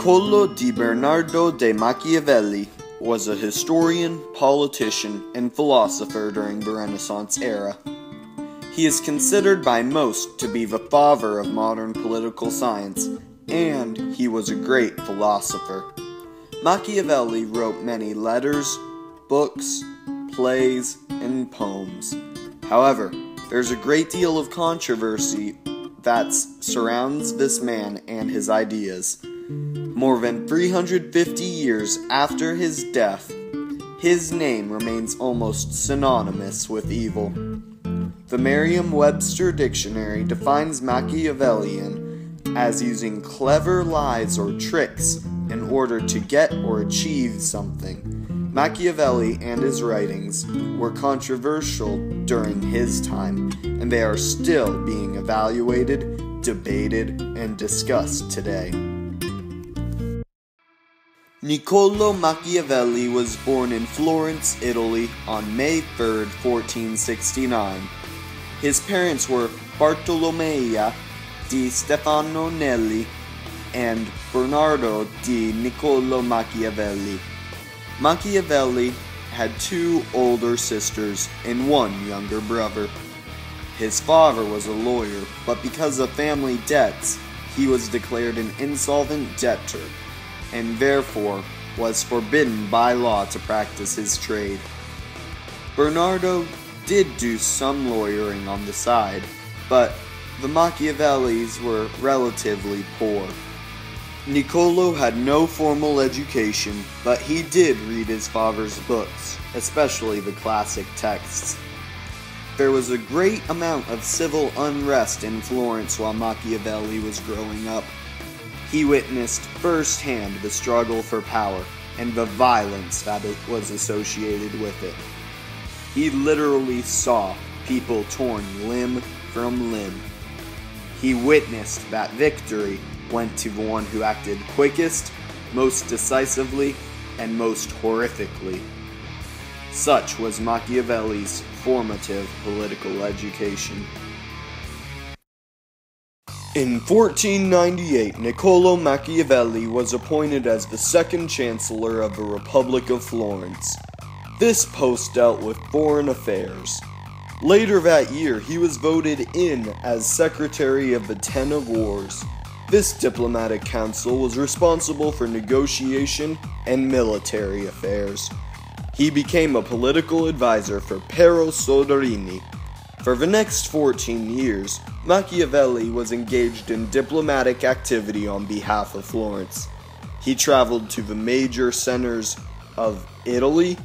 Niccolò di Bernardo de Machiavelli was a historian, politician, and philosopher during the Renaissance era. He is considered by most to be the father of modern political science, and he was a great philosopher. Machiavelli wrote many letters, books, plays, and poems. However, there's a great deal of controversy that surrounds this man and his ideas. More than 350 years after his death, his name remains almost synonymous with evil. The Merriam-Webster dictionary defines Machiavellian as using clever lies or tricks in order to get or achieve something. Machiavelli and his writings were controversial during his time, and they are still being evaluated, debated, and discussed today. Niccolò Machiavelli was born in Florence, Italy on May 3, 1469. His parents were Bartolomea di Stefano Nelli and Bernardo di Niccolò Machiavelli. Machiavelli had two older sisters and one younger brother. His father was a lawyer, but because of family debts, he was declared an insolvent debtor, and therefore was forbidden by law to practice his trade. Bernardo did do some lawyering on the side, but the Machiavellis were relatively poor. Niccolò had no formal education, but he did read his father's books, especially the classic texts. There was a great amount of civil unrest in Florence while Machiavelli was growing up. He witnessed firsthand the struggle for power and the violence that was associated with it. He literally saw people torn limb from limb. He witnessed that victory went to the one who acted quickest, most decisively, and most horrifically. Such was Machiavelli's formative political education. In 1498, Niccolò Machiavelli was appointed as the second Chancellor of the Republic of Florence. This post dealt with foreign affairs. Later that year, he was voted in as Secretary of the Ten of Wars. This diplomatic council was responsible for negotiation and military affairs. He became a political advisor for Piero Soderini. For the next 14 years, Machiavelli was engaged in diplomatic activity on behalf of Florence. He traveled to the major centers of Italy,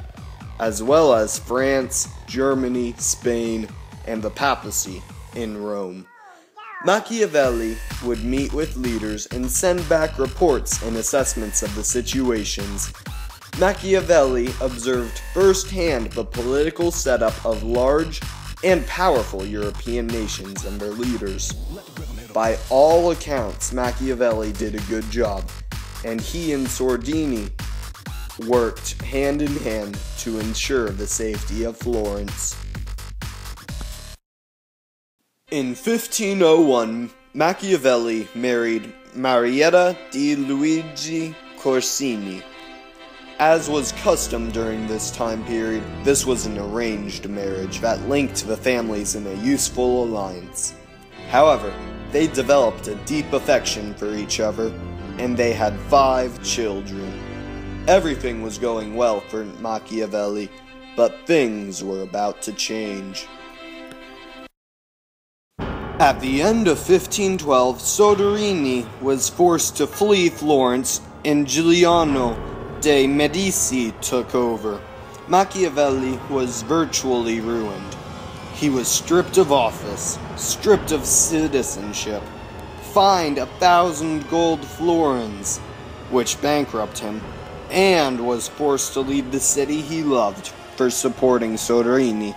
as well as France, Germany, Spain, and the papacy in Rome. Machiavelli would meet with leaders and send back reports and assessments of the situations. Machiavelli observed firsthand the political setup of large and powerful European nations and their leaders. By all accounts, Machiavelli did a good job, and he and Soderini worked hand in hand to ensure the safety of Florence. In 1501, Machiavelli married Marietta di Luigi Corsini. As was custom during this time period, this was an arranged marriage that linked the families in a useful alliance. However, they developed a deep affection for each other, and they had 5 children. Everything was going well for Machiavelli, but things were about to change. At the end of 1512, Soderini was forced to flee Florence, and Giuliano de' Medici took over. Machiavelli was virtually ruined. He was stripped of office, stripped of citizenship, fined 1,000 gold florins, which bankrupted him, and was forced to leave the city he loved for supporting Soderini.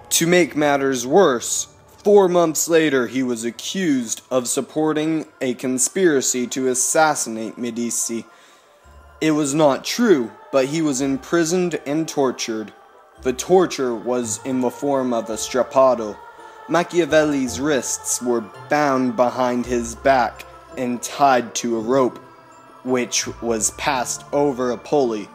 To make matters worse, 4 months later he was accused of supporting a conspiracy to assassinate Medici. It was not true, but he was imprisoned and tortured. The torture was in the form of a strappado. Machiavelli's wrists were bound behind his back and tied to a rope, which was passed over a pulley.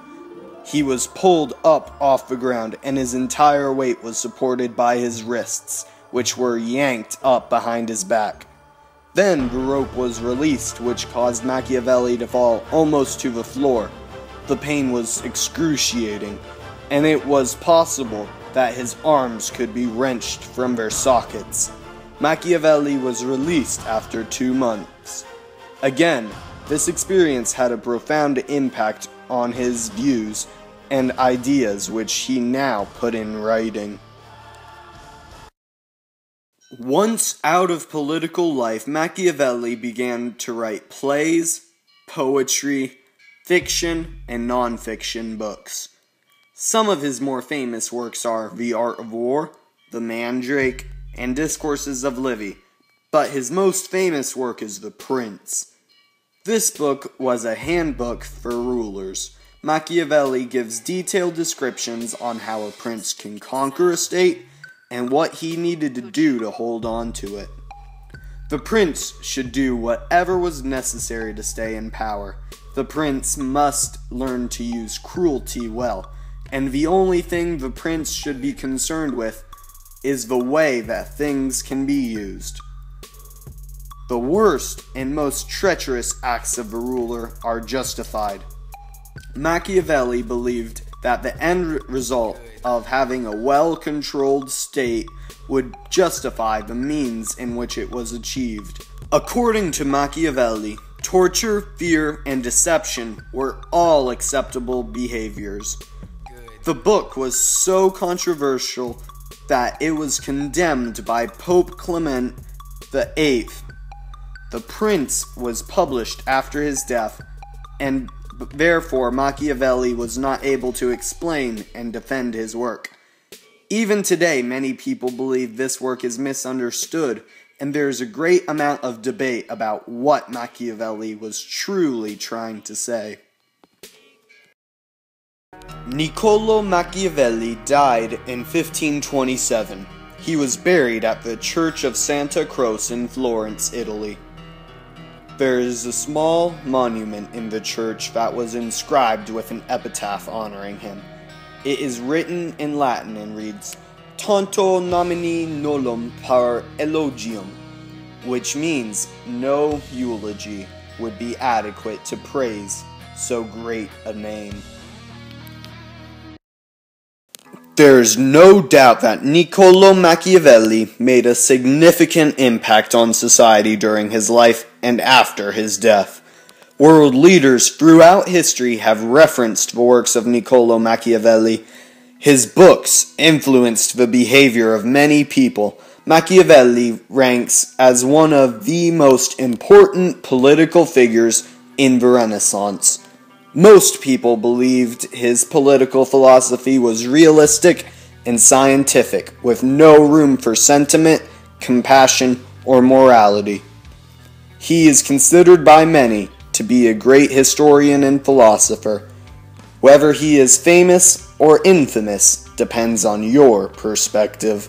He was pulled up off the ground, and his entire weight was supported by his wrists, which were yanked up behind his back. Then the rope was released, which caused Machiavelli to fall almost to the floor. The pain was excruciating, and it was possible that his arms could be wrenched from their sockets. Machiavelli was released after 2 months. Again, this experience had a profound impact on his views and ideas, which he now put in writing. Once out of political life, Machiavelli began to write plays, poetry, fiction, and non-fiction books. Some of his more famous works are The Art of War, The Mandrake, and Discourses of Livy, but his most famous work is The Prince. This book was a handbook for rulers. Machiavelli gives detailed descriptions on how a prince can conquer a state and what he needed to do to hold on to it. The prince should do whatever was necessary to stay in power. The prince must learn to use cruelty well, and the only thing the prince should be concerned with is the way that things can be used. The worst and most treacherous acts of the ruler are justified. Machiavelli believed that the end result of having a well-controlled state would justify the means in which it was achieved. According to Machiavelli, torture, fear, and deception were all acceptable behaviors. The book was so controversial that it was condemned by Pope Clement VIII. The Prince was published after his death, and therefore Machiavelli was not able to explain and defend his work. Even today, many people believe this work is misunderstood, and there is a great amount of debate about what Machiavelli was truly trying to say. Niccolò Machiavelli died in 1527. He was buried at the Church of Santa Croce in Florence, Italy. There is a small monument in the church that was inscribed with an epitaph honoring him. It is written in Latin and reads, "Tanto nomini nullum par elogium," which means no eulogy would be adequate to praise so great a name. There is no doubt that Niccolò Machiavelli made a significant impact on society during his life and after his death. World leaders throughout history have referenced the works of Niccolò Machiavelli. His books influenced the behavior of many people. Machiavelli ranks as one of the most important political figures in the Renaissance. Most people believed his political philosophy was realistic and scientific, with no room for sentiment, compassion, or morality. He is considered by many to be a great historian and philosopher. Whether he is famous or infamous depends on your perspective.